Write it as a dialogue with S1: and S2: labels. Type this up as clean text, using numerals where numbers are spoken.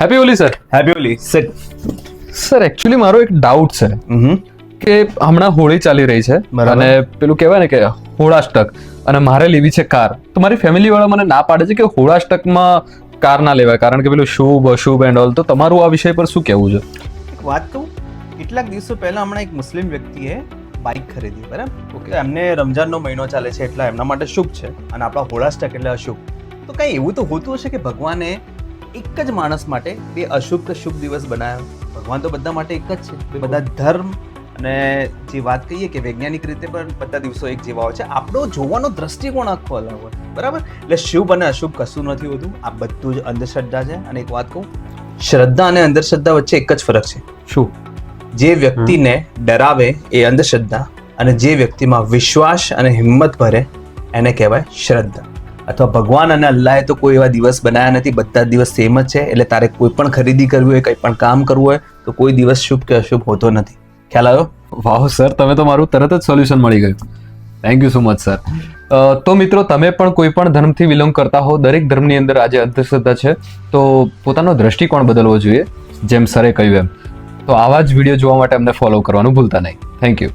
S1: Happy Holi sir.
S2: Happy Holi. Sit.
S1: Sir actually મારો એક doubt છે કે હમણાં હોળી ચાલી રહી છે
S2: બરાબર.
S1: અને પેલું કહેવાય ને કે હોળાષ્ટક, અને મારે લેવી છે કાર. તો મારી ફેમિલી વાળા મને ના પાડે છે કે હોળાષ્ટકમાં કાર ના લેવાય કારણ કે પેલું શુભ અશુભ એન્ડ ઓલ. તો તમારું આ વિષય પર શું કહેવું છે?
S2: એક વાત કહું, કેટલાક દિવસો પહેલા હમણાં એક મુસ્લિમ વ્યક્તિએ બાઇક ખરીદી, બરાબર? ઓકે, એમને રમજાનનો મહિનો ચાલે છે એટલે એમના માટે શુભ છે અને આપણા હોળાષ્ટક એટલે અશુભ. તો કંઈ એવું તો હોતું હશે કે ભગવાને એક જ માણસ માટે બે અશુભ કે શુભ દિવસ બનાવ્યો? ભગવાન તો બધા માટે એક જ છે. બધા ધર્મ અને જે વાત કહીએ કે વૈજ્ઞાનિક રીતે પણ બધા દિવસો એક જેવા હોય છે. આપણો જોવાનો દ્રષ્ટિકોણ આખો અલગ હોય, બરાબર? એટલે શુભ અને અશુભ કશું નથી હોતું. આ બધું જ અંધશ્રદ્ધા છે. અને એક વાત કહું, શ્રદ્ધા અને અંધશ્રદ્ધા વચ્ચે એક જ ફરક છે.
S1: શું?
S2: જે વ્યક્તિને ડરાવે એ અંધશ્રદ્ધા, અને જે વ્યક્તિમાં વિશ્વાસ અને હિંમત ભરે એને કહેવાય શ્રદ્ધા. અથવા ભગવાન અને અલ્લાહે તો કોઈ એવા દિવસ બનાવ્યા નથી, બધા દિવસ સેમ જ છે. એટલે તારે કોઈ પણ ખરીદી કરવી હોય, કંઈ પણ કામ કરવું હોય તો કોઈ દિવસ શુભ કે અશુભ હોતો નથી. ખ્યાલ આવ્યો?
S1: વાહ સર, તમે તો મારું તરત જ સોલ્યુશન મળી ગયું. Thank you so much sir. તો મિત્રો, તમે પણ કોઈ પણ ધર્મથી બિલોંગ કરતા હો, દરેક ધર્મની અંદર આજે અંધશ્રદ્ધા છે, તો પોતાનો દ્રષ્ટિકોણ બદલવો જોઈએ, જેમ સરે કહ્યું એમ. તો આવા જ વિડીયો જોવા માટે અમને ફોલો કરવાનું ભૂલતા નહીં. Thank you.